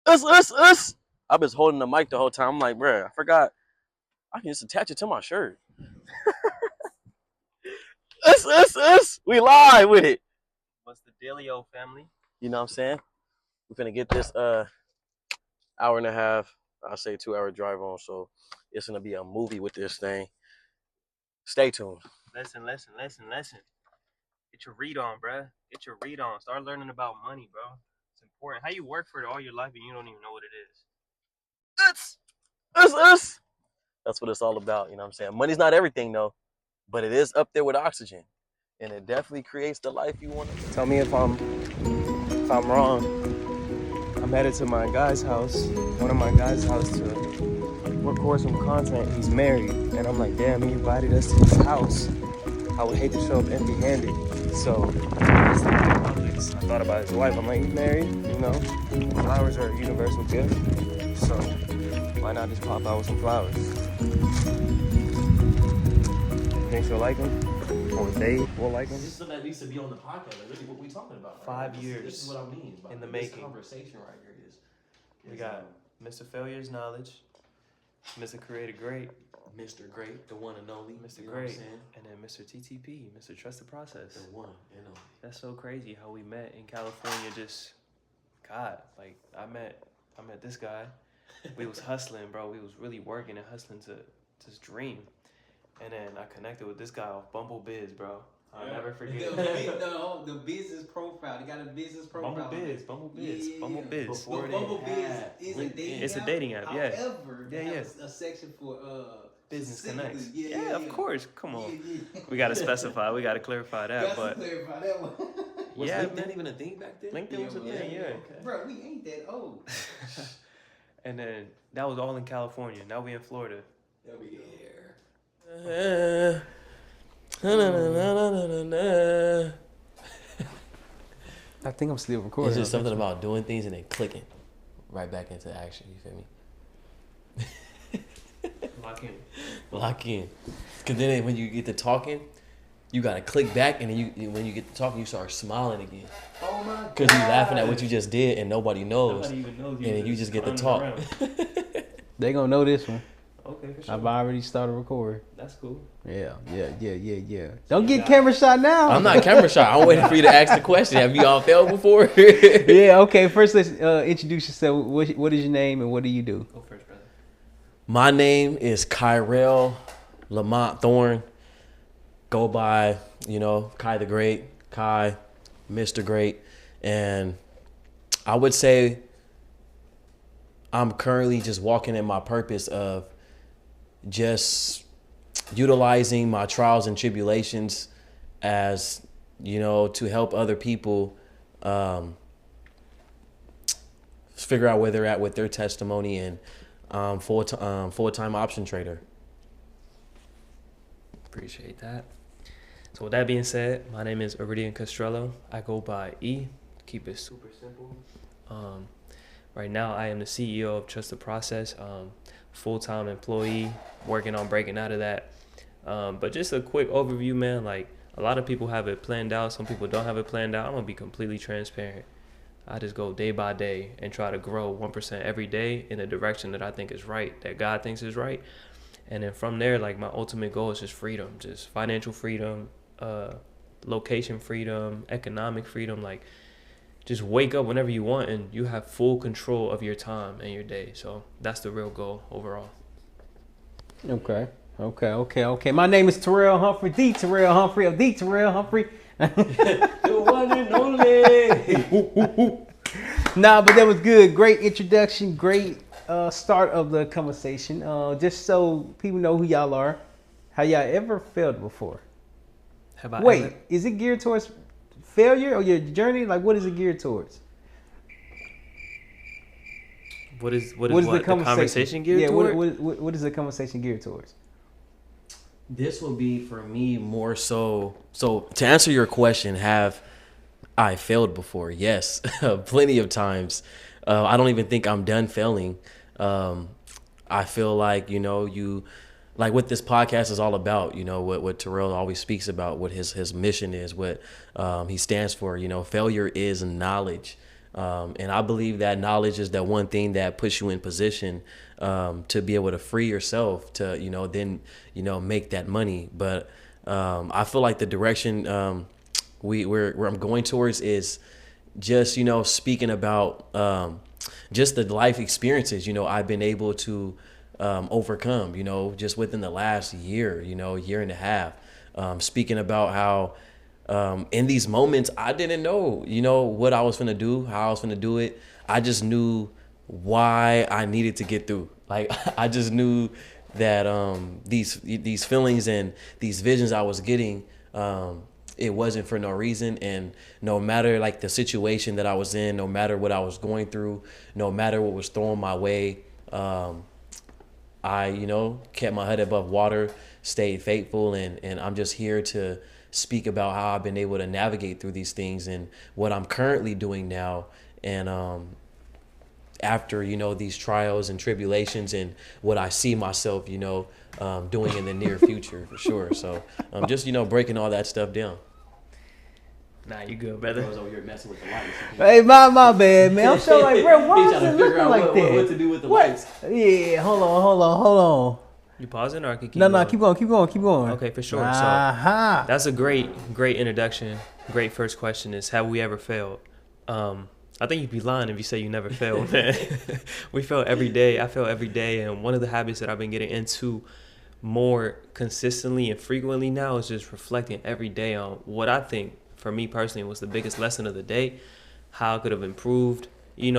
Us. I was holding the mic the whole time. I'm like, bruh, I forgot. I can just attach it to my shirt. Us. We live with it. What's the dealio, family? You know what I'm saying? We're finna get this hour and a half, I'll say 2 hour drive on. So it's gonna be a movie with this thing. Stay tuned. Listen. Get your read on, bruh. Get your read on. Start learning about money, bro. It's important. How you work for it all your life and you don't even know what it is. Us. That's what it's all about. You know what I'm saying? Money's not everything, though, but it is up there with oxygen, and it definitely creates the life you want. Tell me if I'm wrong. I'm headed to my guy's house, one of my guy's house, to record some content. He's married, and I'm like, damn, he invited us to his house. I would hate to show up empty-handed. So I thought about his wife. I'm like, he's married, you know. Flowers are a universal gift, so why not just pop out with some flowers? Think she'll like him? Or they will like him? This is something that needs to be on the podcast. Like, really, what we talking about? Right? 5 years. This is what I mean. In the this making. Conversation right here is we got Mr. Failure's Knowledge, Mr. Creator Great, Mr. Great, the one and only, Mr. Great, and then Mr. TTP, Mr. Trust the Process. The one and only. That's so crazy how we met in California. Just God, like I met this guy. We was hustling, bro. We was really working and hustling to this dream. And then I connected with this guy off Bumble Biz, bro. I'll never forget. The business profile. They got a business profile. Bumble Biz. Yeah. Bumble Biz. Before Bumble Biz is a dating app. It's a dating app, yeah. However, they have a section for business connects. Yeah, of course. Come on. Yeah. We got to specify. We got to clarify that. Got to clarify that one. Was Yeah, LinkedIn man. even a thing back then? LinkedIn was a thing, yeah. Okay. Bro, we ain't that old. And then that was all in California. Now we in Florida. There we go. I think I'm still recording. It's just something about doing things and then clicking right back into action. You feel me? Lock in. Because then when you get to talking, you got to click back, and then when you get to talking, you start smiling again. Oh my God. Because you laughing at what you just did and nobody knows. Nobody even knows. And then you just get to talk. They gonna know this one. Okay, for sure. I've already started recording. That's cool. Yeah. Don't get camera shot now. I'm not camera shy. I'm waiting for you to ask the question. Have you all failed before? Yeah, okay. First, let's introduce yourself. What is your name and what do you do? Go first, brother. My name is Kyrell Lamont Thorne. Go by, Kai the Great, Kai, Mr. Great. And I would say I'm currently just walking in my purpose of just utilizing my trials and tribulations as, to help other people figure out where they're at with their testimony, and full-time option trader. Appreciate that. So with that being said, my name is Eriedian Castrelo. I go by E. Keep it super simple. Right now, I am the CEO of Trust the Process. Full-time employee, working on breaking out of that. But just a quick overview, man. Like, a lot of people have it planned out. Some people don't have it planned out. I'm gonna be completely transparent. I just go day by day and try to grow 1% every day in the direction that I think is right, that God thinks is right. And then from there, like, my ultimate goal is just freedom, just financial freedom, location freedom, economic freedom. Like, just wake up whenever you want and you have full control of your time and your day. So that's the real goal overall. Okay. My name is Terryl Humphrey, the Terryl Humphrey of the Terryl Humphrey. The one and only. Nah, but that was good. Great introduction. Great start of the conversation. Just so people know who y'all are. Have y'all ever failed before? Is it geared towards failure or your journey? Like, what is it geared towards? What is the conversation geared towards? What is the conversation geared towards? This will be for me more so. So to answer your question, have I failed before? Yes, plenty of times. I don't even think I'm done failing. I feel like, like what this podcast is all about, what Terrell always speaks about, what his mission is, what he stands for. Failure is knowledge. And I believe that knowledge is that one thing that puts you in position to be able to free yourself to, then, make that money. But I feel like the direction where I'm going towards is just, speaking about just the life experiences, I've been able to overcome, just within the last year, year and a half. Speaking about how in these moments, I didn't know, what I was finna do, how I was finna do it. I just knew why I needed to get through. Like, I just knew that these feelings and these visions I was getting, it wasn't for no reason. And no matter like the situation that I was in, no matter what I was going through, no matter what was thrown my way, I, kept my head above water, stayed faithful, and I'm just here to speak about how I've been able to navigate through these things and what I'm currently doing now. And after, these trials and tribulations and what I see myself, doing in the near future for sure. So just, breaking all that stuff down. Nah, you good, brother. I was over here messing with the lights. Hey, my bad, man. I'm sure like, bro, why is it looking like that? What to do with the lights. Yeah, hold on. You pausing or I can keep No, going? keep going. Okay, for sure. Uh-huh. So that's a great introduction. Great first question is, have we ever failed? I think you'd be lying if you say you never failed, man. We fail every day. I fail every day. And one of the habits that I've been getting into more consistently and frequently now is just reflecting every day on what I think, for me personally, was the biggest lesson of the day, how I could have improved. I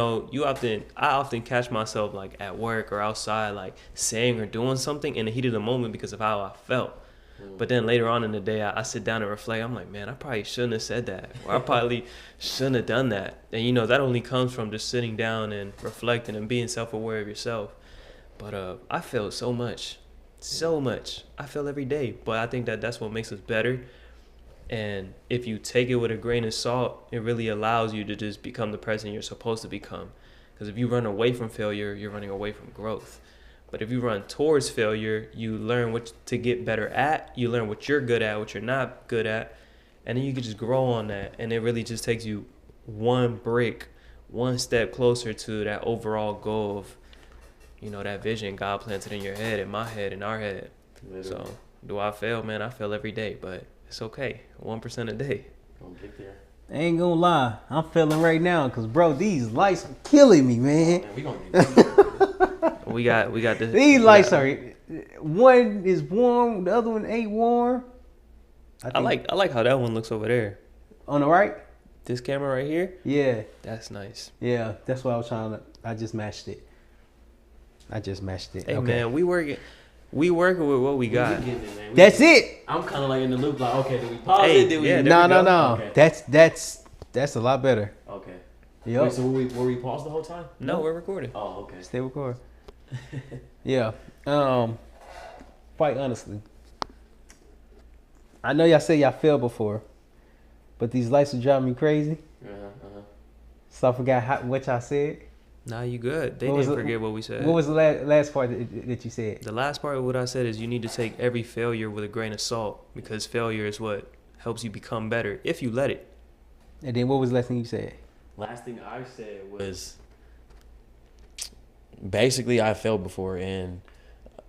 often catch myself like at work or outside, like saying or doing something in the heat of the moment because of how I felt. But then later on in the day, I sit down and reflect. I'm like, man, I probably shouldn't have said that, or I probably shouldn't have done that. And that only comes from just sitting down and reflecting and being self-aware of yourself. But I fail so much. I fail every day, but I think that that's what makes us better. And if you take it with a grain of salt, it really allows you to just become the person you're supposed to become. Because if you run away from failure, you're running away from growth. But if you run towards failure, you learn what to get better at. You learn what you're good at, what you're not good at. And then you can just grow on that. And it really just takes you one step closer to that overall goal of, that vision God planted in your head, in my head, in our head. Literally. So do I fail? Man, I fail every day, but it's okay. 1% a day. Don't get there. I ain't gonna lie, I'm feeling right now because, bro, these lights are killing me, man. Man, we gonna get there. we got this. These lights are, one is warm, the other one ain't warm. I like how that one looks over there. On the right? This camera right here? Yeah. That's nice. Yeah, that's what I was trying to, I just matched it. Hey, man, we working with what we got. That's it. I'm kind of like in the loop, like, okay, did we pause it? Did we? Yeah, No. Okay. That's a lot better. Okay. Yep. Wait, so were we paused the whole time? No, we're recording. Oh, okay. Stay record. Yeah. Quite honestly, I know y'all say y'all failed before, but these lights are driving me crazy. So I forgot what y'all said. Nah, you good. They didn't forget what we said. What was the last part that you said? The last part of what I said is you need to take every failure with a grain of salt, because failure is what helps you become better if you let it. And then what was the last thing you said? Last thing I said was basically I failed before, and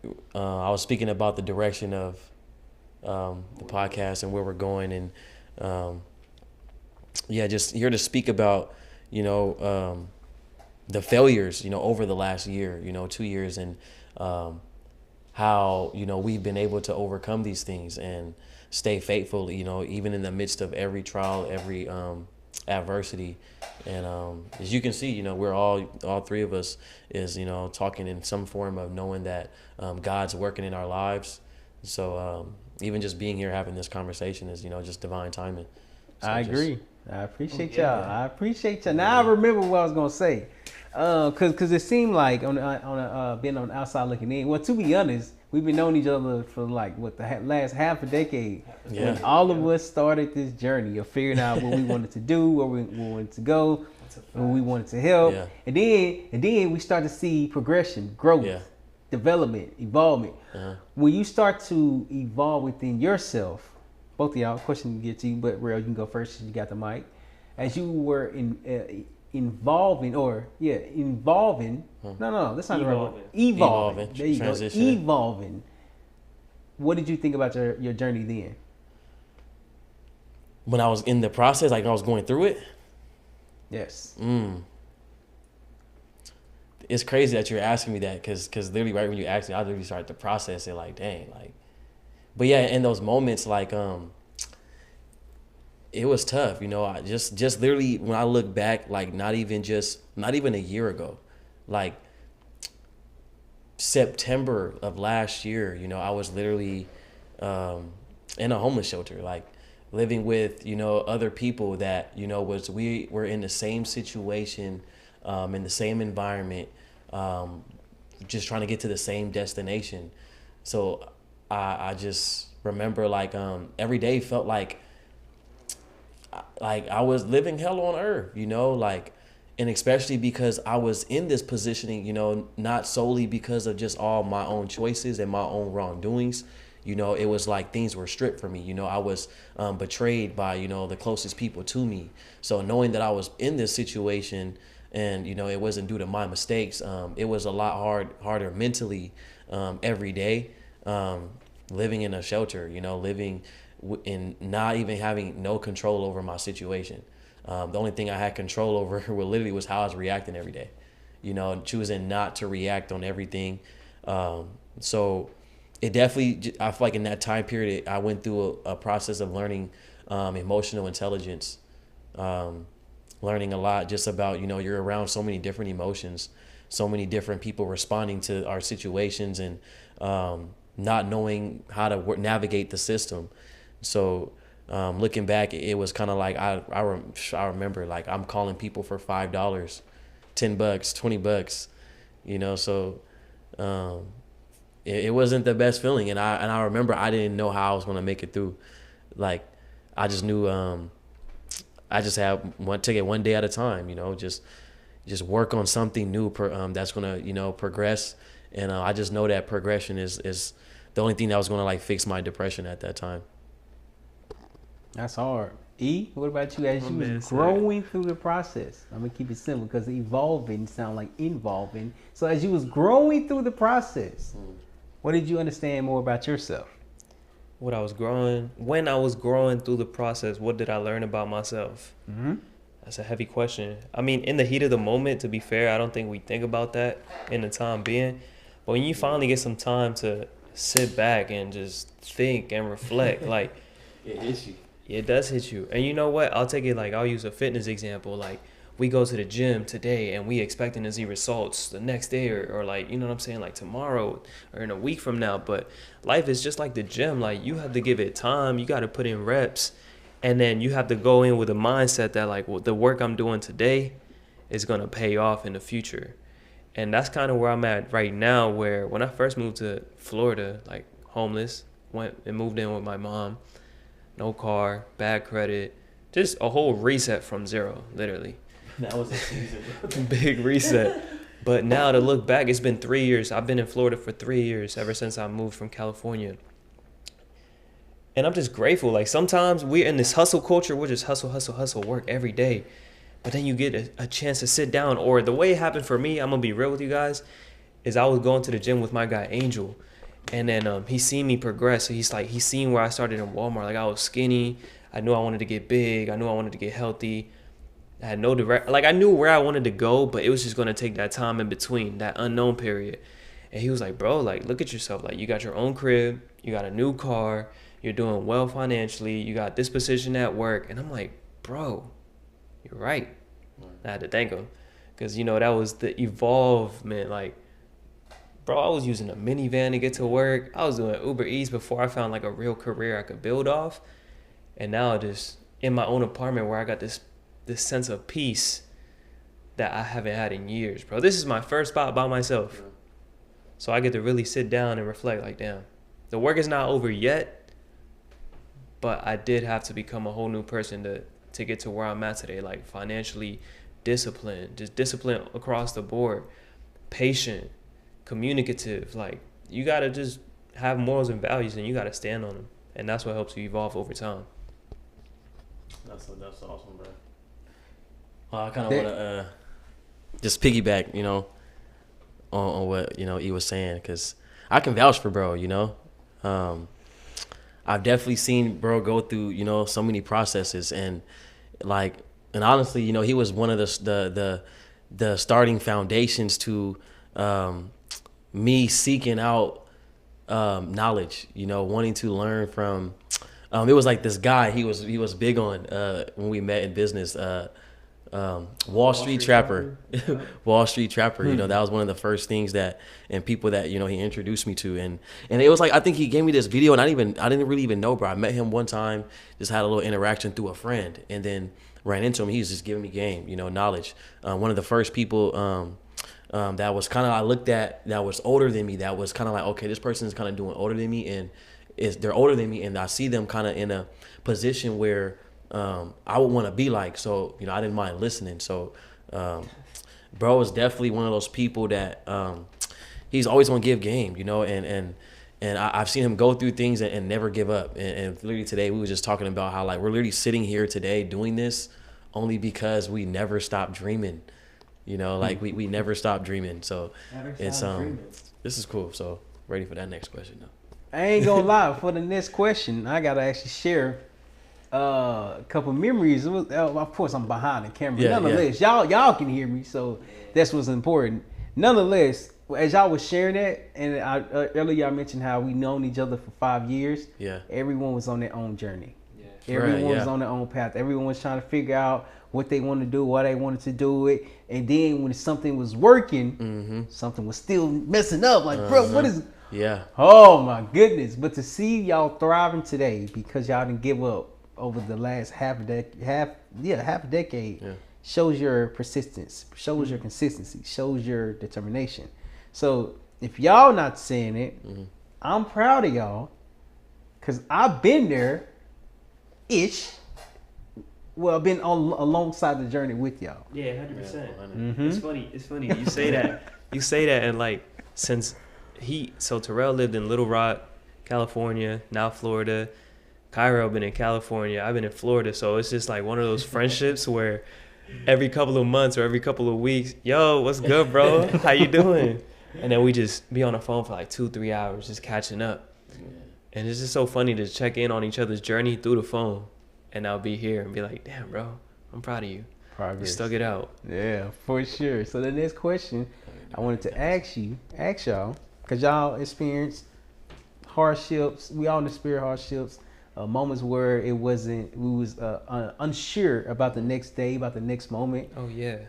I was speaking about the direction of the podcast and where we're going, and just here to speak about the failures over the last year, 2 years, and how we've been able to overcome these things and stay faithful, even in the midst of every trial, every adversity. And as you can see, we're all three of us is talking in some form of knowing that God's working in our lives. So even just being here having this conversation is just divine timing. So I agree. I appreciate y'all. I appreciate y'all. Now I remember what I was gonna say, cause it seemed like on being on the outside looking in. Well, to be honest, we've been knowing each other for like the last half a decade. Yeah. When all of us started this journey of figuring out what we wanted to do, where we wanted to go, where we wanted to help, and then we start to see progression, growth, development, evolvement. When you start to evolve within yourself. Both of y'all, question to get to you, but Real, you can go first. You got the mic. As you were involving. No, that's not the right word. Evolving. There you go. Evolving. What did you think about your journey then? When I was in the process, like when I was going through it? Yes. It's crazy that you're asking me that because literally right when you asked me, I literally started to process it like, dang, like. But yeah, in those moments, like, it was tough, you know. I just literally when I look back, like not even a year ago, like September of last year, you know, I was literally in a homeless shelter, like living with, you know, other people that, you know, we were in the same situation, in the same environment, just trying to get to the same destination. So I just remember like every day felt like I was living hell on earth, you know, like, and especially because I was in this positioning, you know, not solely because of just all my own choices and my own wrongdoings. You know, it was like things were stripped from me. You know, I was betrayed by, you know, the closest people to me. So knowing that I was in this situation and, you know, it wasn't due to my mistakes, it was a lot harder mentally every day, living in a shelter, you know, living in not even having no control over my situation. The only thing I had control over was how I was reacting every day, you know, choosing not to react on everything. So it definitely, I feel like in that time period, I went through a process of learning emotional intelligence, learning a lot just about, you know, you're around so many different emotions, so many different people responding to our situations and not knowing how to navigate the system. So looking back, it was kind of like I remember like I'm calling people for $5, $10, $20, you know. So it wasn't the best feeling, and I remember I didn't know how I was gonna make it through. Like I just knew I just take it one day at a time, you know, just work on something new that's gonna, you know, progress. And I just know that progression is the only thing that was gonna like fix my depression at that time. That's hard. E, what about you as you was growing through the process? I'm gonna keep it simple because evolving sound like involving. So as you was growing through the process, what did you understand more about yourself? When I was growing through the process, what did I learn about myself? Mm-hmm. That's a heavy question. I mean, in the heat of the moment, to be fair, I don't think we think about that in the time being. But when you finally get some time to sit back and just think and reflect, like it hits you. It does hit you. And you know what? I'll use a fitness example. Like, we go to the gym today and we expecting to see results the next day or like, you know what I'm saying? Like tomorrow or in a week from now. But life is just like the gym. Like, you have to give it time. You got to put in reps. And then you have to go in with a mindset that like, well, the work I'm doing today is going to pay off in the future. And that's kind of where I'm at right now, where when I first moved to Florida, like homeless, went and moved in with my mom. No car, bad credit, just a whole reset from zero, literally. That was a season. Big reset. But now to look back, it's been 3 years. I've been in Florida for 3 years, ever since I moved from California. And I'm just grateful. Like sometimes we're in this hustle culture. We're just hustle, work every day. But then you get a chance to sit down. Or the way it happened for me, I'm going to be real with you guys, is I was going to the gym with my guy, Angel. And then he seen me progress. So he's seen where I started in Walmart. Like I was skinny. I knew I wanted to get big. I knew I wanted to get healthy. I had no direct, like I knew where I wanted to go, but it was just going to take that time in between, that unknown period. And he was like, bro, like look at yourself. Like you got your own crib. You got a new car. You're doing well financially. You got this position at work. And I'm like, bro, you're right. I had to thank him because, you know, that was the evolvement. Like, bro, I was using a minivan to get to work. I was doing Uber Eats before I found like a real career I could build off. And now just in my own apartment where I got this sense of peace that I haven't had in years, bro. This is my first spot by myself. So I get to really sit down and reflect like, damn, the work is not over yet, but I did have to become a whole new person to get to where I'm at today, like financially disciplined, just disciplined across the board, patient, communicative. Like you got to just have morals and values and you got to stand on them. And that's what helps you evolve over time. That's awesome, bro. I kind of want to just piggyback, on what E was saying, because I can vouch for bro. I've definitely seen bro go through so many processes, and honestly, he was one of the starting foundations to me seeking out knowledge, wanting to learn from. It was like this guy he was big on when we met in business. Wall Street Trapper. Wall Street Trapper. That was one of the first things and people that he introduced me to, and it was like, I think he gave me this video, and I didn't really even know, bro. I met him one time, just had a little interaction through a friend, and then ran into him. He was just giving me game, knowledge. One of the first people that was kind of, I looked at, that was older than me, that was kind of like, okay, this person is kind of doing older than me, and they're older than me, and I see them kind of in a position where I would want to be like. So I didn't mind listening. So bro is definitely one of those people that he's always gonna give game, and I've seen him go through things and never give up. And literally today we were just talking about how, like, we're literally sitting here today doing this only because we never stopped dreaming. Like we never stopped dreaming. So it's this is cool. So ready for that next question though. I ain't gonna lie. For the next question, I gotta actually share a couple memories. It was, of course, I'm behind the camera. Yeah, Nonetheless, y'all can hear me, so that's what's important. Nonetheless, as y'all was sharing that, and earlier y'all mentioned how we known each other for 5 years. Yeah. Everyone was on their own journey. Yeah. Everyone was on their own path. Everyone was trying to figure out what they wanted to do, why they wanted to do it, and then when something was working, something was still messing up. Like, bro, what is? Yeah. Oh my goodness! But to see y'all thriving today because y'all didn't give up over the last half a decade, shows your persistence, shows your consistency, shows your determination. So if y'all not saying it, I'm proud of y'all, because I've been there, ish. Well, I've been alongside the journey with y'all. Yeah, 100%. It's funny. You say that. You say that, and like, since Terrell lived in Little Rock, California, now Florida. Kyrell been in California. I've been in Florida. So it's just like one of those friendships where every couple of months or every couple of weeks, yo, what's good, bro? How you doing? And then we just be on the phone for like 2-3 hours just catching up. And it's just so funny to check in on each other's journey through the phone. And I'll be here and be like, damn, bro, I'm proud of you. Progress. You stuck it out. Yeah, for sure. So the next question I wanted to ask y'all, because y'all experienced hardships. We all experienced hardships. Moments where we was unsure about the next day, about the next moment. Oh, yeah.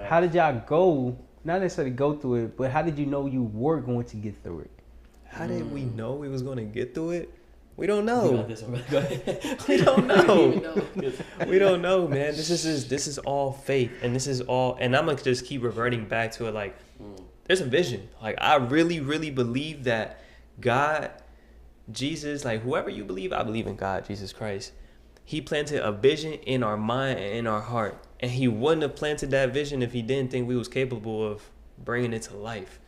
How did y'all go, not necessarily go through it, but how did you know you were going to get through it? How did we know we was going to get through it? We don't know. We don't know. We don't know, man. This is all faith, and this is all, and I'm going to just keep reverting back to it. Like, there's a vision. Like, I really, really believe that God, Jesus, like, whoever you believe, I believe in God, Jesus Christ. He planted a vision in our mind and in our heart. And he wouldn't have planted that vision if he didn't think we was capable of bringing it to life.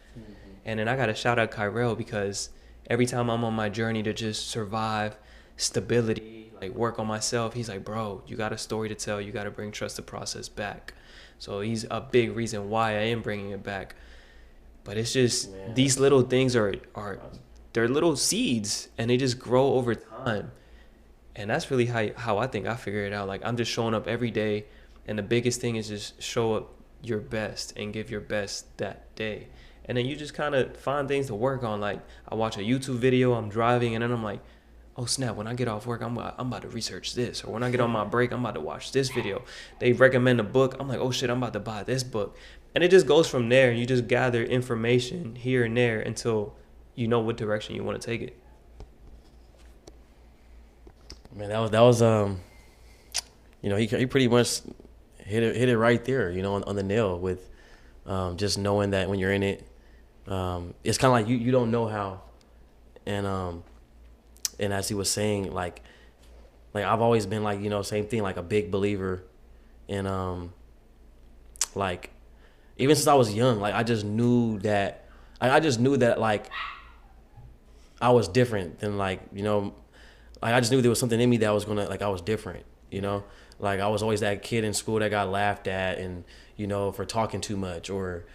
And then I got to shout out Kyrell, because every time I'm on my journey to just survive, stability, like work on myself, he's like, bro, you got a story to tell. You got to bring Trust the Process back. So he's a big reason why I am bringing it back. But it's just, these little things are they're little seeds, and they just grow over time. And that's really how I think I figure it out. Like, I'm just showing up every day, and the biggest thing is just show up your best and give your best that day. And then you just kind of find things to work on. Like, I watch a YouTube video, I'm driving, and then I'm like, oh snap, when I get off work, I'm about to research this. Or when I get on my break, I'm about to watch this video. They recommend a book, I'm like, oh shit, I'm about to buy this book. And it just goes from there. You just gather information here and there until you know what direction you want to take it. Man, that was he pretty much hit it right there, on the nail with just knowing that when you're in it, it's kind of like you don't know how, and as he was saying, like I've always been like, same thing, like a big believer in like, even since I was young, like I just knew that like I was different than like, like I just knew there was something in me that was gonna, like, I was different, Like I was always that kid in school that got laughed at, and you know, for talking too much, or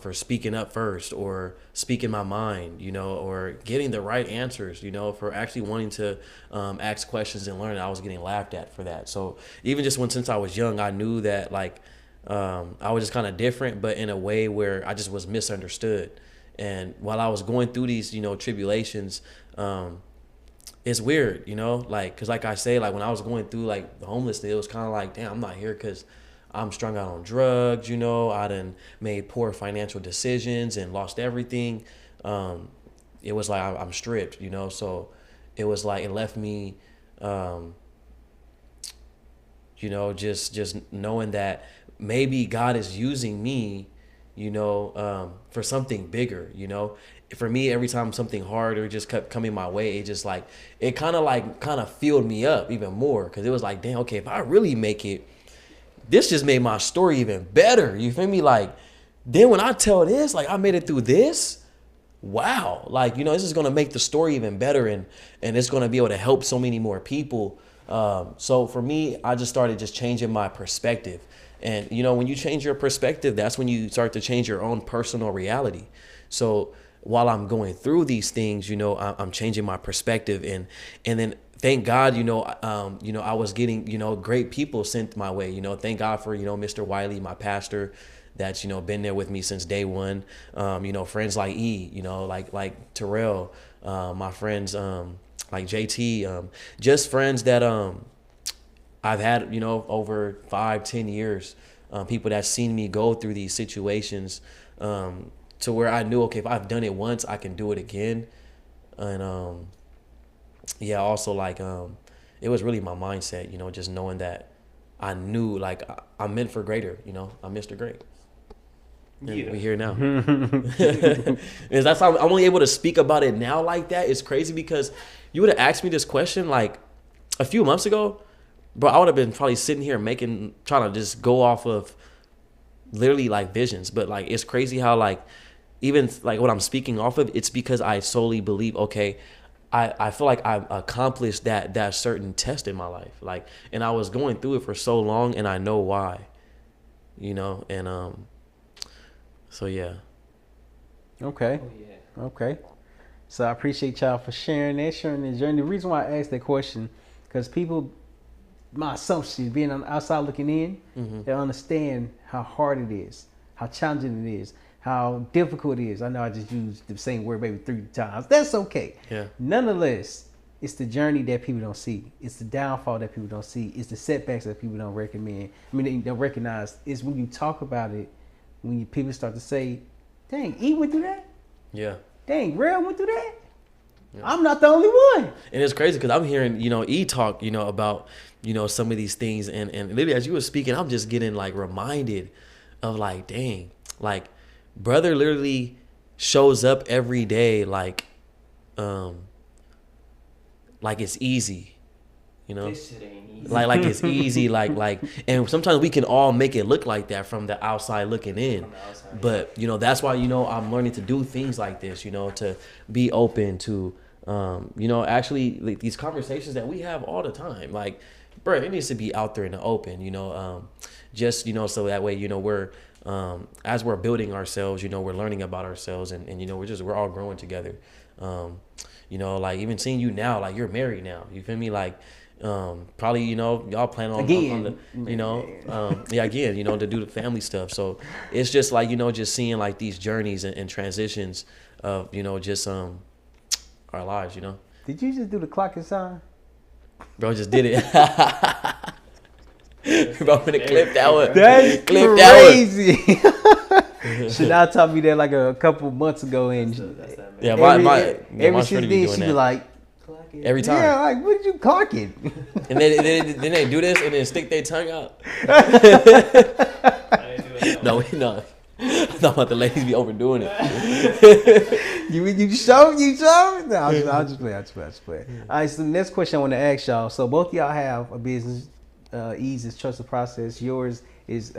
for speaking up first, or speaking my mind, you know, or getting the right answers, you know, for actually wanting to ask questions and learn. I was getting laughed at for that. So even just since I was young, I knew that like I was just kind of different, but in a way where I just was misunderstood. And while I was going through these, you know, tribulations, it's weird, you know, like, cause like I say, like when I was going through like the homelessness, it was kind of like, damn, I'm not here cause I'm strung out on drugs, you know, I done made poor financial decisions and lost everything. It was like I'm stripped, you know, so it was like, it left me, you know, just knowing that maybe God is using me, you know, for something bigger, you know. For me, every time something harder just kept coming my way, it just like, it kind of filled me up even more, because it was like, damn, okay, if I really make it, this just made my story even better. You feel me? Like, then when I tell this, like I made it through this, wow, like, you know, this is gonna make the story even better, and it's gonna be able to help so many more people. So for me, I just started just changing my perspective. And, you know, when you change your perspective, that's when you start to change your own personal reality. So while I'm going through these things, you know, I'm changing my perspective, and then thank God, you know, I was getting, you know, great people sent my way. You know, thank God for, you know, Mr. Wiley, my pastor, that's, you know, been there with me since day one. You know, friends like E, you know, like Terryl, my friends like JT, just friends that I've had, you know, over 5-10 years, people that seen me go through these situations, to where I knew, okay, if I've done it once, I can do it again. And yeah, also like it was really my mindset, you know, just knowing that I knew like I'm meant for greater, you know, I'm Mr. Great. And we're here now. And that's how I'm only able to speak about it now like that. It's crazy, because you would have asked me this question like a few months ago, bro, I would have been probably sitting here trying to just go off of literally like visions. But like, it's crazy how like, even like what I'm speaking off of, it's because I solely believe, okay, I feel like I've accomplished that certain test in my life. Like, and I was going through it for so long, and I know why, you know, and so yeah. Okay. Oh, yeah. Okay. So I appreciate y'all for sharing the journey. The reason why I asked that question, because people, my assumption, being on the outside looking in, they understand how hard it is, how challenging it is, how difficult it is. I know I just used the same word maybe 3 times. That's okay. Yeah. Nonetheless, it's the journey that people don't see. It's the downfall that people don't see. It's the setbacks that people don't they don't recognize. It's when you talk about it, when people start to say, dang, E went through that? Yeah. Dang, Rel went through that? Yeah. I'm not the only one. And it's crazy because I'm hearing, you know, E talk, you know, about, you know, some of these things. And literally as you were speaking, I'm just getting like reminded of like, dang, like brother literally shows up every day like it's easy, you know, This shit ain't easy. like it's easy, like, and sometimes we can all make it look like that from the outside looking in. But, you know, that's why, you know, I'm learning to do things like this, you know, to be open to, you know, actually like, these conversations that we have all the time, like, bro, it needs to be out there in the open, you know, just, you know, so that way, you know, we're, as we're building ourselves, you know, we're learning about ourselves, and you know, we're all growing together. You know, like even seeing you now, like you're married now, you feel me? Like, probably, you know, y'all plan on the, you know, yeah, again, you know, to do the family stuff. So it's just like, you know, just seeing like these journeys and transitions of, you know, just, our lives, you know. Did you just do the clocking sign? Bro, just did it. Bro, I'm gonna clip that one. That's clip crazy. Chanel taught me that like a couple months ago, and Yeah, every since then she be like, every time. yeah, like what did you clocking? And then they do this and then stick their tongue out. No. I thought about the ladies be overdoing it. you show? No, I'll just play. All right, so the next question I want to ask y'all. So both of y'all have a business. Ease is trust the process. Yours is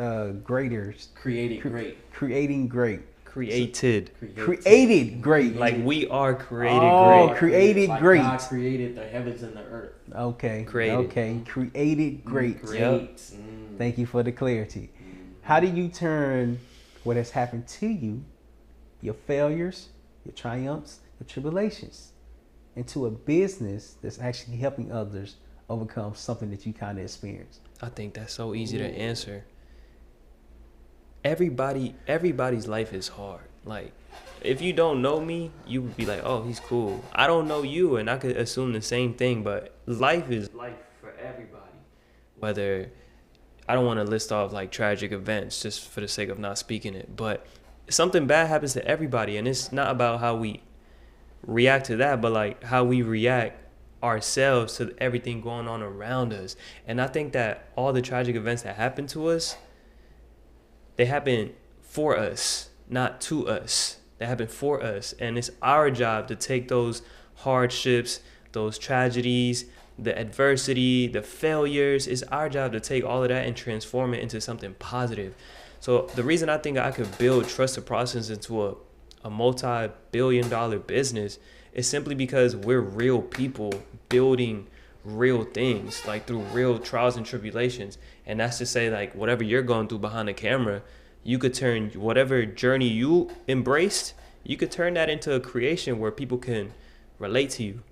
greater. Creating great. Creating great. Created. Created great. Like we are created great. Created like great. God created the heavens and the earth. Okay. Created. Okay. Created great. Great. Thank you for the clarity. How do you turn what has happened to you, your failures, your triumphs, your tribulations, into a business that's actually helping others overcome something that you kind of experienced? I think that's so easy to answer. Everybody's life is hard. Like, if you don't know me, you would be like, oh, he's cool. I don't know you, and I could assume the same thing, but life is life for everybody. Whether, I don't want to list off like tragic events just for the sake of not speaking it, but something bad happens to everybody, and it's not about how we react to that, but like how we react ourselves to everything going on around us. And I think that all the tragic events that happen to us, they happen for us, not to us. They happen for us. And it's our job to take those hardships, those tragedies, the adversity, the failures. It's our job to take all of that and transform it into something positive. So the reason I think I could build Trust the Process into a multi-billion-dollar business is simply because we're real people building real things, like through real trials and tribulations. And that's to say, like, whatever you're going through behind the camera, you could turn whatever journey you embraced, you could turn that into a creation where people can relate to you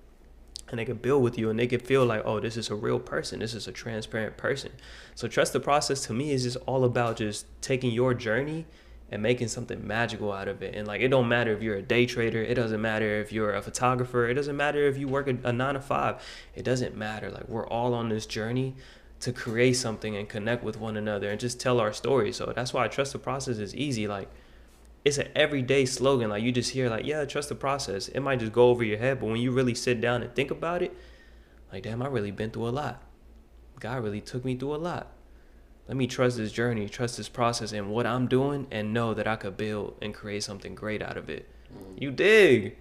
and they can build with you and they can feel like, oh, this is a real person. This is a transparent person. So Trust the Process to me is just all about just taking your journey and making something magical out of it. And like, it don't matter if you're a day trader. It doesn't matter if you're a photographer. It doesn't matter if you work a 9 to 5. It doesn't matter. Like, we're all on this journey to create something and connect with one another and just tell our story. So that's why Trust the Process is easy. Like, it's an everyday slogan. Like, you just hear like, yeah, trust the process. It might just go over your head, but when you really sit down and think about it, like, damn, I really been through a lot. God really took me through a lot. Let me trust this journey, trust this process and what I'm doing, and know that I could build and create something great out of it. You dig?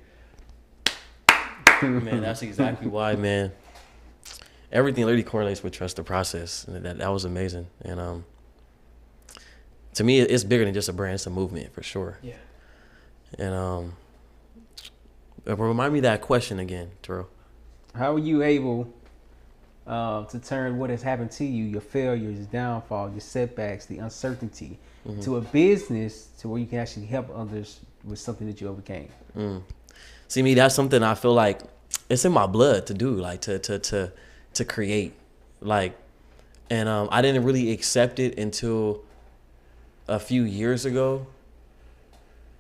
Man, that's exactly why, man. Everything literally correlates with Trust the Process. And that was amazing. And to me, it's bigger than just a brand. It's a movement, for sure. Yeah. And remind me of that question again, Terryl. How are you able to turn what has happened to you, your failures, your downfall, your setbacks, the uncertainty, to a business to where you can actually help others with something that you overcame? See, me, that's something I feel like it's in my blood to do, like to create, like, and I didn't really accept it until a few years ago.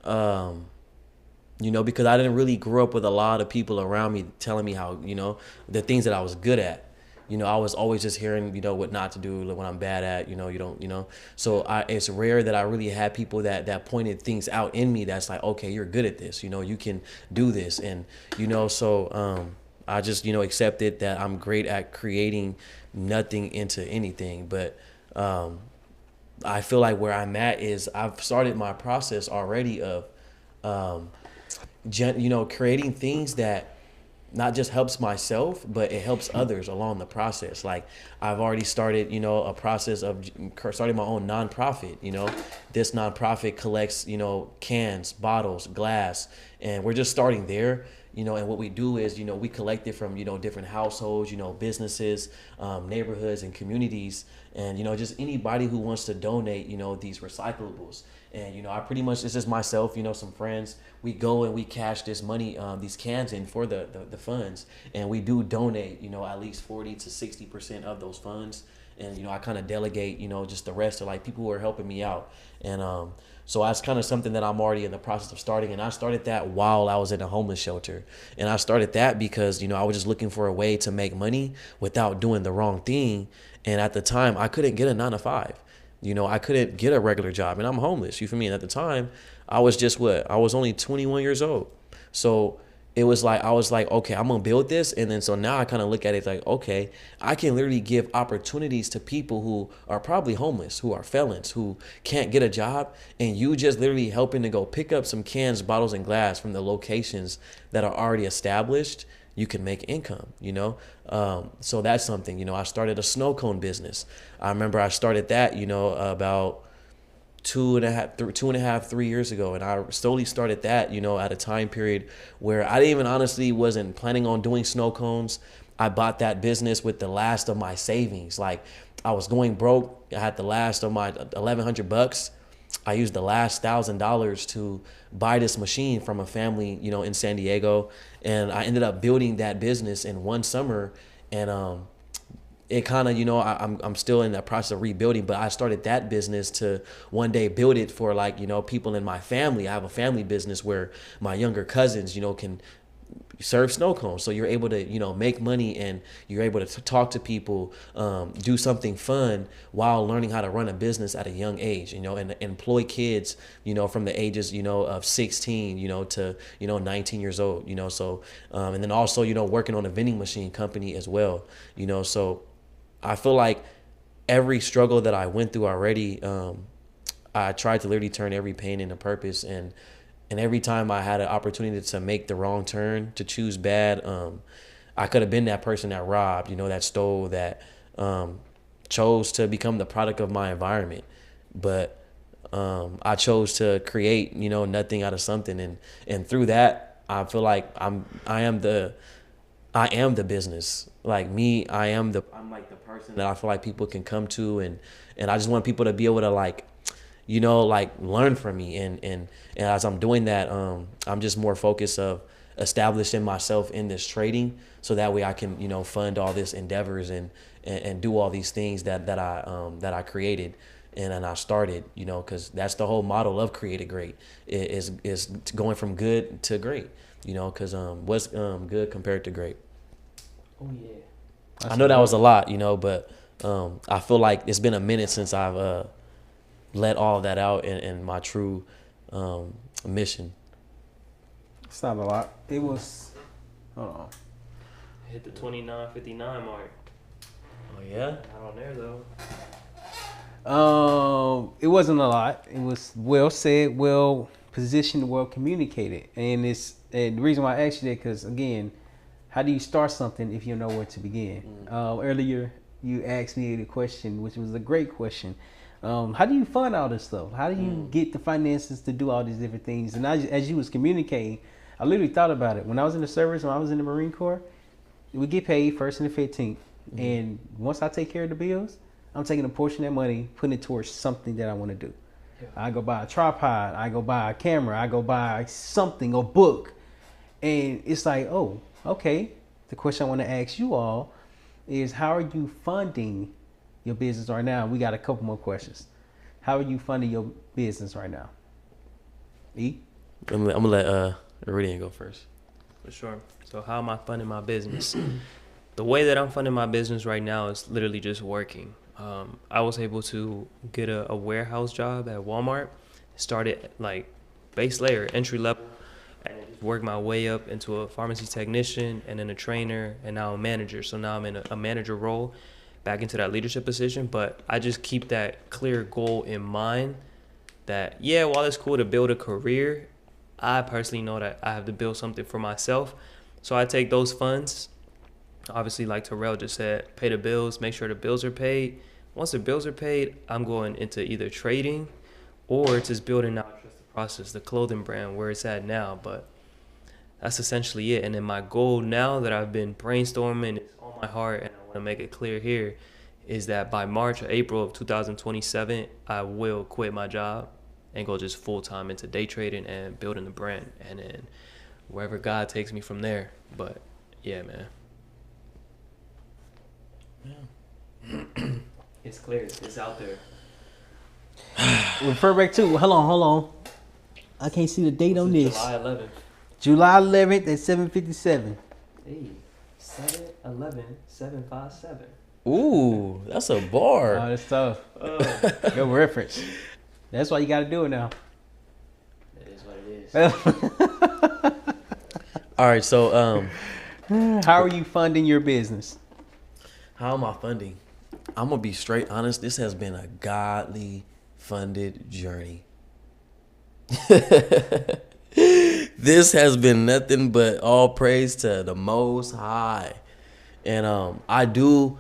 You know, because I didn't really grow up with a lot of people around me telling me how, you know, the things that I was good at. You know, I was always just hearing, you know, what not to do, like what I'm bad at, you know, you don't, you know. So it's rare that I really had people that pointed things out in me that's like, okay, you're good at this, you know, you can do this. And, you know, so I just, you know, accepted that I'm great at creating nothing into anything. But I feel like where I'm at is I've started my process already of, you know, creating things that not just helps myself, but it helps others along the process. Like, I've already started, you know, a process of starting my own nonprofit. You know, this nonprofit collects, you know, cans, bottles, glass, and we're just starting there. You know, and what we do is, you know, we collect it from, you know, different households, you know, businesses, neighborhoods and communities, and, you know, just anybody who wants to donate, you know, these recyclables. And, you know, I pretty much, it's just myself, you know, some friends, we go and we cash this money, these cans in for the funds. And we do donate, you know, at least 40 to 60% of those funds. And, you know, I kind of delegate, you know, just the rest to like people who are helping me out. And so that's kind of something that I'm already in the process of starting. And I started that while I was in a homeless shelter. And I started that because, you know, I was just looking for a way to make money without doing the wrong thing. And at the time, I couldn't get a 9 to 5. You know, I couldn't get a regular job, and I'm homeless. You feel me? And at the time, I was just I was only 21 years old. So it was like, I was like, okay, I'm going to build this. And then so now I kind of look at it like, okay, I can literally give opportunities to people who are probably homeless, who are felons, who can't get a job. And you just literally helping to go pick up some cans, bottles, and glass from the locations that are already established. You can make income, you know? So that's something, you know, I started a snow cone business. I remember I started that, you know, about two and a half, 3 years ago. And I slowly started that, at a time period where I didn't even honestly wasn't planning on doing snow cones. I bought that business with the last of my savings. Like, I was going broke. I had the last of my $1,100. I used the last $1,000 to buy this machine from a family, in San Diego. And I ended up building that business in one summer. And it kind of, I'm still in that process of rebuilding, but I started that business to one day build it for, like, people in my family. I have a family business where my younger cousins, can serve snow cones. So you're able to, make money, and you're able to talk to people, do something fun while learning how to run a business at a young age, and employ kids, from the ages, of 16, to, 19 years old, so, and then also, working on a vending machine company as well, so I feel like every struggle that I went through already, I tried to literally turn every pain into purpose. And every time I had an opportunity to make the wrong turn, to choose bad, I could have been that person that robbed, that stole, that chose to become the product of my environment. But I chose to create, nothing out of something. And through that, I feel like I am the business. Like me, I'm like the person that I feel like people can come to, and I just want people to be able to, like, learn from me. And as I'm doing that, I'm just more focused of establishing myself in this trading, so that way I can, fund all this endeavors and do all these things that I created and I started, because that's the whole model of Create It Great, is going from good to great, because what's good compared to great. Oh yeah. I know that was a lot, but I feel like it's been a minute since I've let all of that out in my true mission. It's not a lot. It was, hold on. Hit the 29.59 mark. Oh yeah? Not on there though. It wasn't a lot. It was well said, well positioned, well communicated, and the reason why I asked you that, because again, how do you start something if you know where to begin? Earlier, you asked me the question, which was a great question. How do you fund all this stuff? How do you get the finances to do all these different things? And as you was communicating, I literally thought about it. When I was in the service, when I was in the Marine Corps, we get paid 1st and the 15th. And once I take care of the bills, I'm taking a portion of that money, putting it towards something that I want to do. Yeah. I go buy a tripod, I go buy a camera, I go buy something, a book. And it's like, oh, okay. The question I want to ask you all is, how are you funding your business right now? We got a couple more questions. How are you funding your business right now? E? I'm gonna let Eriedian go first. For sure. So how am I funding my business? The way that I'm funding my business right now is literally just working. I was able to get a warehouse job at Walmart. Started like base layer, entry level, and just worked my way up into a pharmacy technician, and then a trainer, and now a manager. So now I'm in a manager role, back into that leadership position. But I just keep that clear goal in mind that, yeah, while it's cool to build a career, I personally know that I have to build something for myself. So I take those funds, obviously, like Terryl just said, pay the bills, make sure the bills are paid. Once the bills are paid, I'm going into either trading or just building out Trust the Process, the clothing brand, where it's at now. But that's essentially it. And then my goal now that I've been brainstorming, it's on my heart, and I want to make it clear here, is that by March or April of 2027, I will quit my job and go just full-time into day trading and building the brand. And then wherever God takes me from there. But yeah, man. Yeah. It's clear. It's out there. Refer back to, hold on. I can't see the date on this. July 11th. July 11th at 7:57. Hey, 7/11/757. Ooh, that's a bar. Oh, that's tough. Good reference. That's why you got to do it now. That is what it is. All right, so how are you funding your business? how am I funding? I'm gonna be straight honest. This has been a godly funded journey. This has been nothing but all praise to the Most High. And I do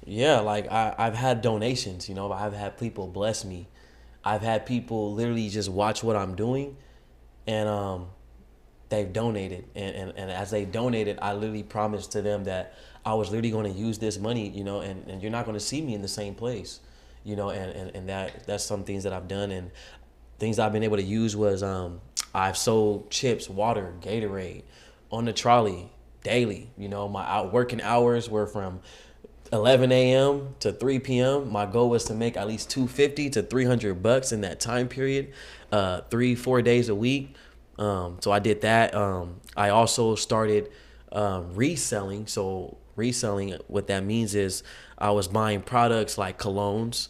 Yeah, like I've had donations, you know, I've had people bless me. I've had people literally just watch what I'm doing and they've donated. And as they donated, I literally promised to them that I was literally going to use this money, you know, and you're not going to see me in the same place, you know, and that's some things that I've done. And things I've been able to use was I've sold chips, water, Gatorade on the trolley daily. You know, my working hours were from 11 a.m. to 3 p.m. My goal was to make at least $250 to $300 in that time period, 3-4 days a week. So I did that. I also started reselling. So reselling, what that means is I was buying products like colognes,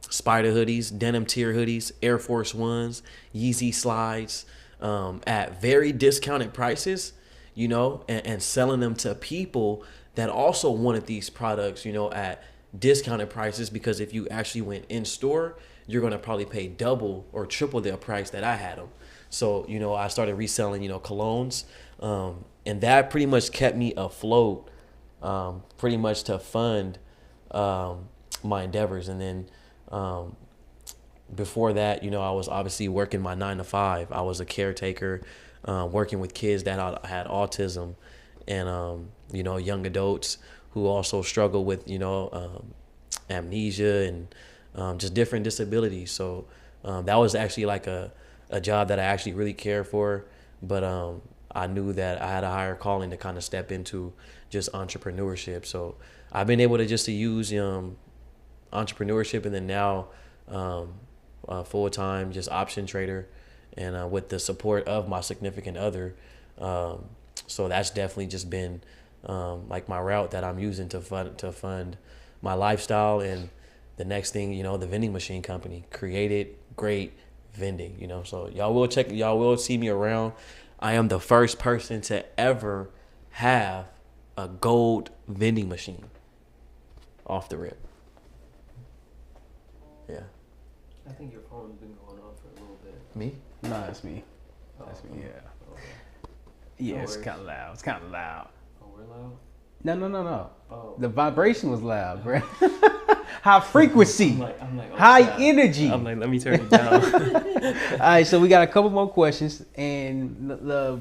Spider hoodies, denim tier hoodies, Air Force Ones, Yeezy slides, at very discounted prices, you know, and selling them to people that also wanted these products, you know, at discounted prices, because if you actually went in store, you're going to probably pay double or triple the price that I had them. So, you know, I started reselling, you know, colognes, and that pretty much kept me afloat, pretty much to fund my endeavors. And then before that, you know, I was obviously working my 9 to 5. I was a caretaker, working with kids that had autism and, you know, young adults who also struggle with, you know, amnesia and just different disabilities. So that was actually like a job that I actually really cared for. But I knew that I had a higher calling to kind of step into just entrepreneurship. So I've been able to just to use entrepreneurship, and then now full-time just option trader, and with the support of my significant other. So that's definitely just been like my route that I'm using to fund my lifestyle. And the next thing, you know, the vending machine company, created great vending, you know. So y'all will see me around. I am the first person to ever have a gold vending machine off the rip. Yeah. I think your phone's been going on for a little bit. Me? No, that's me. That's me. Yeah. Okay. Yeah, No it's worries. kind of loud. It's kind of loud. Oh, we're loud? No. Oh. The vibration was loud, bro. High frequency. I'm like, oh, high God. energy. I'm like, let me turn it down. All right, so we got a couple more questions, and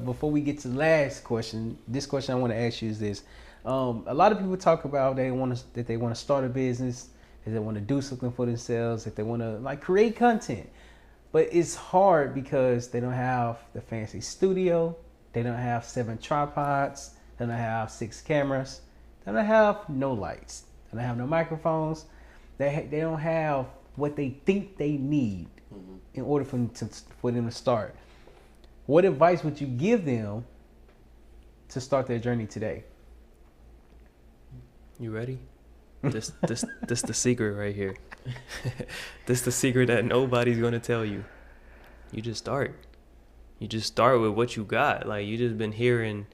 before we get to the last question, this question I want to ask you is this: a lot of people talk about they want to start a business, that they want to do something for themselves, that they want to like create content, but it's hard because they don't have the fancy studio, they don't have 7 tripods, they don't have 6 cameras, they don't have no lights, they don't have no microphones, they don't have what they think they need in order for them to start. What advice would you give them to start their journey today? You ready? This the secret right here. This the secret that nobody's gonna tell you. You just start. You just start with what you got. Like, you just been hearing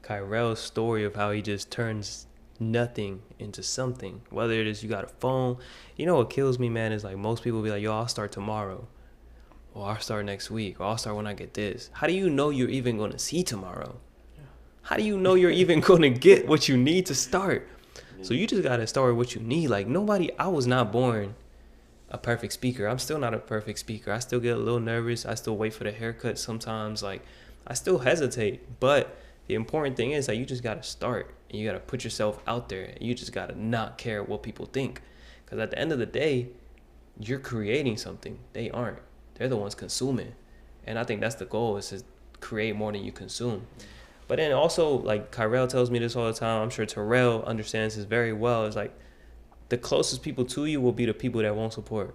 Kyrell's story of how he just turns nothing into something. Whether it is you got a phone. You know what kills me, man, is like most people be like, yo, I'll start tomorrow. Or I'll start next week. Or I'll start when I get this. How do you know you're even going to see tomorrow? How do you know you're even going to get what you need to start? So you just got to start with what you need. Like, I was not born a perfect speaker. I'm still not a perfect speaker. I still get a little nervous. I still wait for the haircut sometimes. Like, I still hesitate. But the important thing is that you just got to start. And you got to put yourself out there. And you just got to not care what people think. Because at the end of the day, you're creating something. They aren't. They're the ones consuming. And I think that's the goal, is to create more than you consume. But then also, like Kyrell tells me this all the time, I'm sure Terryl understands this very well, is like the closest people to you will be the people that won't support.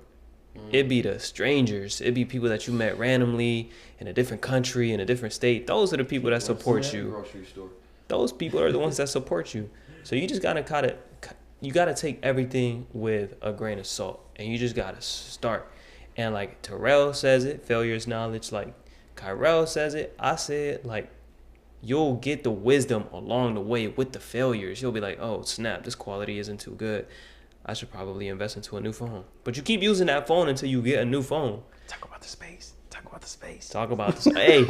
It'd be the strangers. It'd be people that you met randomly in a different country, in a different state. Those are the people that support you. Grocery store. Those people are the ones that support you. So you just gotta gotta take everything with a grain of salt, and you just gotta start. And like Terrell says it, failure is knowledge. Like Kyrell says it, I say it. Like, you'll get the wisdom along the way with the failures. You'll be like, oh snap, this quality isn't too good. I should probably invest into a new phone. But you keep using that phone until you get a new phone. Talk about the space. Talk about this. Hey.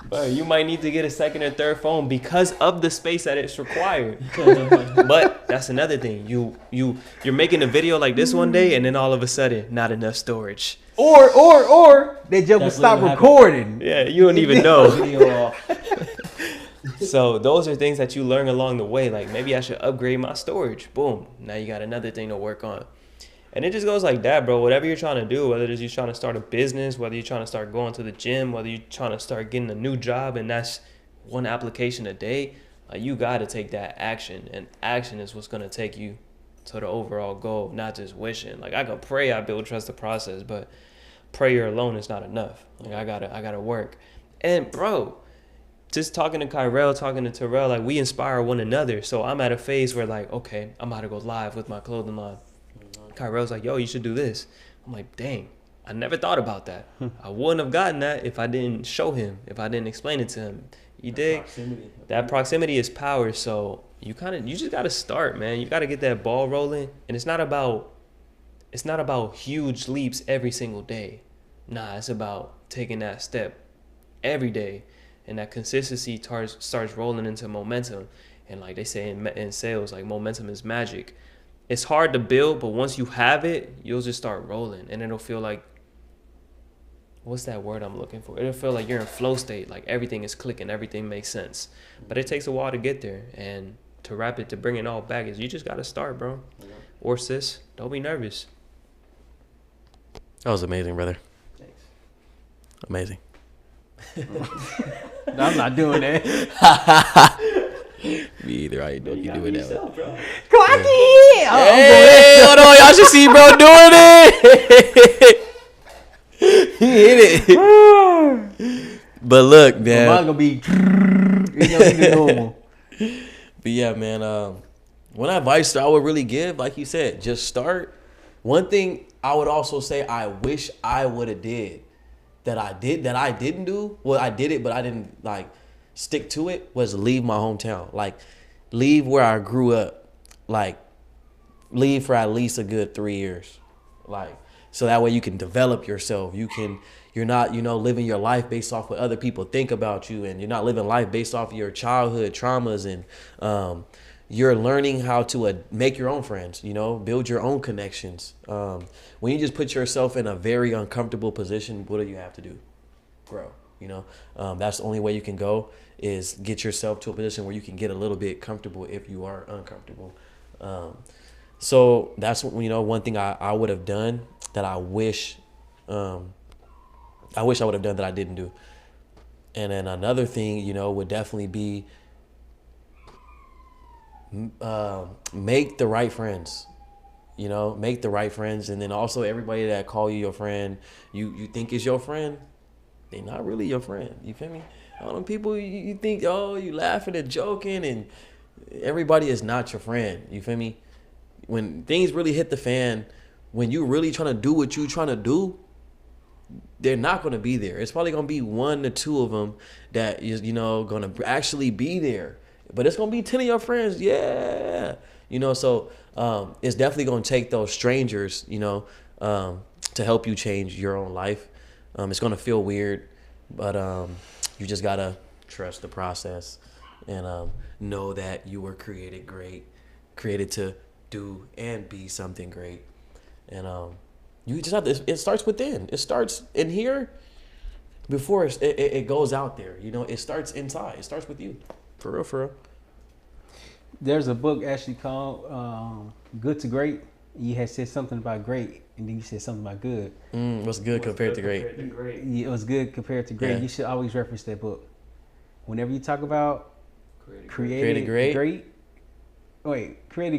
But you might need to get a second or third phone because of the space that it's required. But that's another thing. You're making a video like this one day, and then all of a sudden, not enough storage. Or they just will stop recording. Yeah, you don't even know. So those are things that you learn along the way. Like, maybe I should upgrade my storage. Boom. Now you got another thing to work on. And it just goes like that, bro. Whatever you're trying to do, whether it is you're trying to start a business, whether you're trying to start going to the gym, whether you're trying to start getting a new job, and that's one application a day, you got to take that action. And action is what's going to take you to the overall goal, not just wishing. Like, I could pray I build trust the process, but prayer alone is not enough. Like, I gotta work. And, bro, just talking to Kyrell, talking to Terryl, like, we inspire one another. So I'm at a phase where, like, okay, I'm about to go live with my clothing line. Kyrell's like, yo, you should do this. I'm like, dang, I never thought about that. I wouldn't have gotten that if I didn't show him, if I didn't explain it to him. You dig? That proximity is power. So you just got to start, man. You got to get that ball rolling. And it's not about huge leaps every single day. Nah, it's about taking that step every day. And that consistency starts rolling into momentum. And like they say in sales, like, momentum is magic. It's hard to build, but once you have it, you'll just start rolling. And it'll feel like, what's that word I'm looking for? It'll feel like you're in flow state, like everything is clicking, everything makes sense. But it takes a while to get there. And to bring it all back is you just got to start, bro. Yeah. Or sis, don't be nervous. That was amazing, brother. Thanks. Amazing. No, I'm not doing that. Me either. I ain't know you doing that. Clocky! Hey, hold on. Y'all should see bro doing it. He hit it. But look, man. Mine gonna be normal. But yeah, man. One advice that I would really give, like you said, just start. One thing I would also say I wish I would have did that I didn't do. Well, I did it, but I didn't like stick to it, was leave my hometown. Like, leave where I grew up. Like, leave for at least a good 3 years. Like, so that way you can develop yourself. You're not, living your life based off what other people think about you, and you're not living life based off your childhood traumas, and you're learning how to make your own friends, build your own connections. When you just put yourself in a very uncomfortable position, what do you have to do? Grow. That's the only way you can go, is get yourself to a position where you can get a little bit comfortable if you are uncomfortable. So that's one thing I would have done that I wish I would have done that I didn't do. And then another thing, would definitely be make the right friends. Make the right friends. And then also, everybody that call you your friend, you think is your friend, they're not really your friend. You feel me? All them people you think, you laughing and joking, and everybody is not your friend. You feel me? When things really hit the fan, when you really trying to do what you trying to do, they're not going to be there. It's probably going to be 1 to 2 of them that is, going to actually be there. But it's going to be 10 of your friends. Yeah. So it's definitely going to take those strangers, to help you change your own life. It's going to feel weird, but you just got to trust the process and know that you were created to do and be something great. And you just have to, it starts within. It starts in here before it goes out there. It starts inside. It starts with you. For real. There's a book actually called Good to Great. You had said something about great, and then you said something about good. What's good compared to great? Yeah, it was good compared to great. Yeah. You should always reference that book. Whenever you talk about created great. Created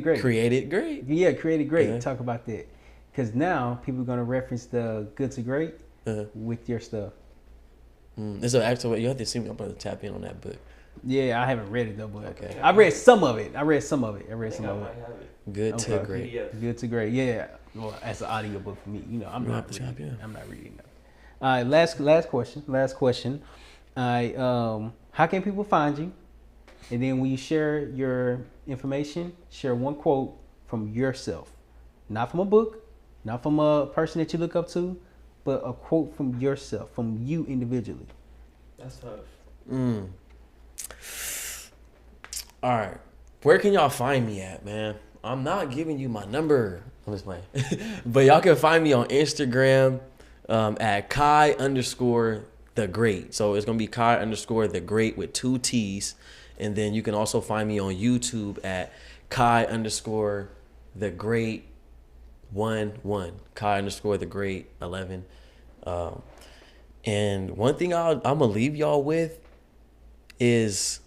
great. Created great. Yeah, created great. Yeah. Talk about that. Because now people are going to reference the good to great with your stuff. It's an actual way. You have to see me. I'm going to tap in on that book. Yeah, I haven't read it though, but okay. I read some of it. Good to great. Good to great. Yeah. Well, as an audio book for me, I'm not reading. I'm not reading that. All right, last question. All right, how can people find you? And then when you share your information, share one quote from yourself, not from a book, not from a person that you look up to, but a quote from yourself, from you individually. That's tough. All right. Where can y'all find me at, man? I'm not giving you my number. I'm just playing. But y'all can find me on Instagram at Kai_the Great. So it's going to be Kai_the Great with 2 T's. And then you can also find me on YouTube at Kai_the Great 11. Kai_the Great 11. And one thing I'm going to leave y'all with is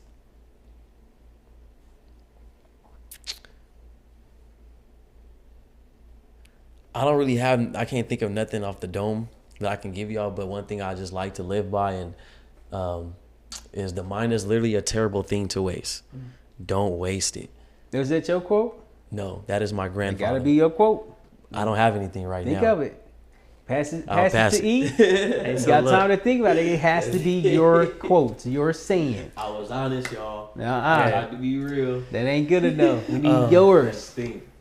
I can't think of nothing off the dome that I can give y'all, but one thing I just like to live by and is the mind is literally a terrible thing to waste. Don't waste it. Was that your quote? No, that is my It grandfather. gotta be your quote. I don't have anything right Think now. of it. Pass it pass to E. Hey, You so got look, time to think about it. It has to be your quote, your saying. I was honest, y'all. Nuh-uh. To be real. That ain't good enough. We need yours.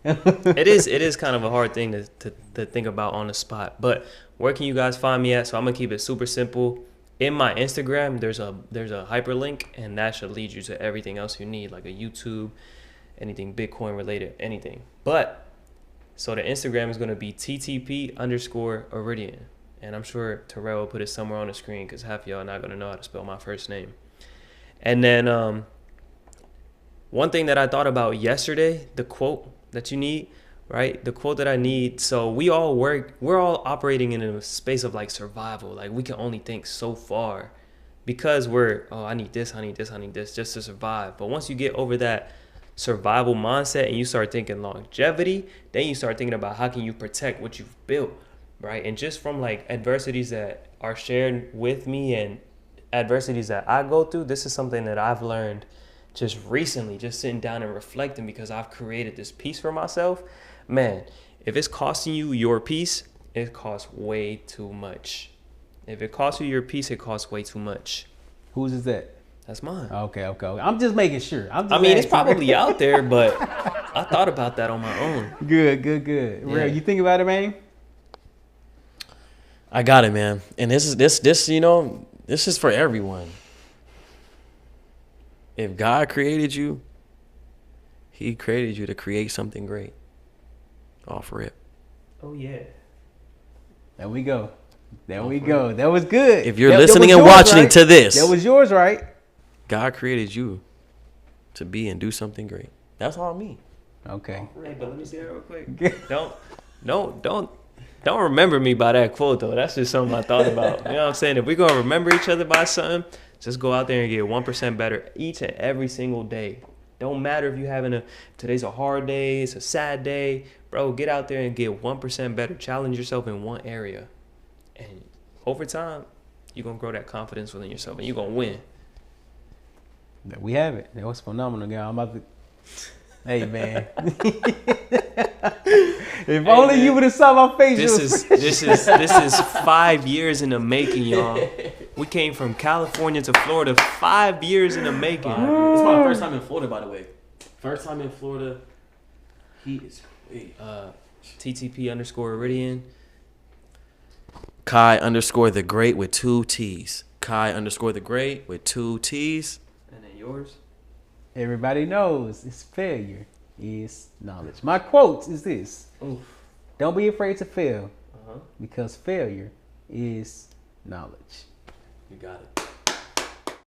it is kind of a hard thing to think about on the spot. But where can you guys find me at? So I'm gonna keep it super simple. In my Instagram, there's a hyperlink, and that should lead you to everything else you need, like a YouTube, anything Bitcoin related, anything. But so the Instagram is gonna be ttp_Eriedian, and I'm sure Terryl will put it somewhere on the screen because half of y'all are not gonna know how to spell my first name. And then one thing that I thought about yesterday, the quote that you need, right? The quote that I need. So we're all operating in a space of like survival. Like we can only think so far because I need this just to survive. But once you get over that survival mindset and you start thinking longevity, then you start thinking about how can you protect what you've built, right? And just from like adversities that are shared with me and adversities that I go through, this is something that I've learned just recently, just sitting down and reflecting because I've created this peace for myself. Man, if it's costing you your peace, it costs way too much. If it costs you your peace, it costs way too much. Whose is that? That's mine. Okay. I'm just making sure. It's probably out there, but I thought about that on my own. Good. Yeah. Real, you think about it, man? I got it, man. And this is for everyone. If God created you, He created you to create something great. Off rip. Oh yeah. There we go. That was good. If you're listening and watching to this, that was yours, right? God created you to be and do something great. That's all me. Okay. Hey, but let me see that real quick. Don't remember me by that quote though. That's just something I thought about. You know what I'm saying? If we're gonna remember each other by something, just go out there and get 1% better each and every single day. Don't matter if you're having today's a hard day, it's a sad day. Bro, get out there and get 1% better. Challenge yourself in one area. And over time, you're going to grow that confidence within yourself and you're going to win. We have it. That was phenomenal, guy. I'm about to... Hey, man. If only you would have saw my face. This is 5 years in the making, y'all. We came from California to Florida 5 years in the making. It's my first time in Florida, by the way. First time in Florida. He is great. ttp_Eriedian. Kai_the Great with 2 T's. Kai_the Great with 2 T's. And then yours? Everybody knows it's failure is knowledge. My quote is this. Oof. Don't be afraid to fail because failure is knowledge. You got it.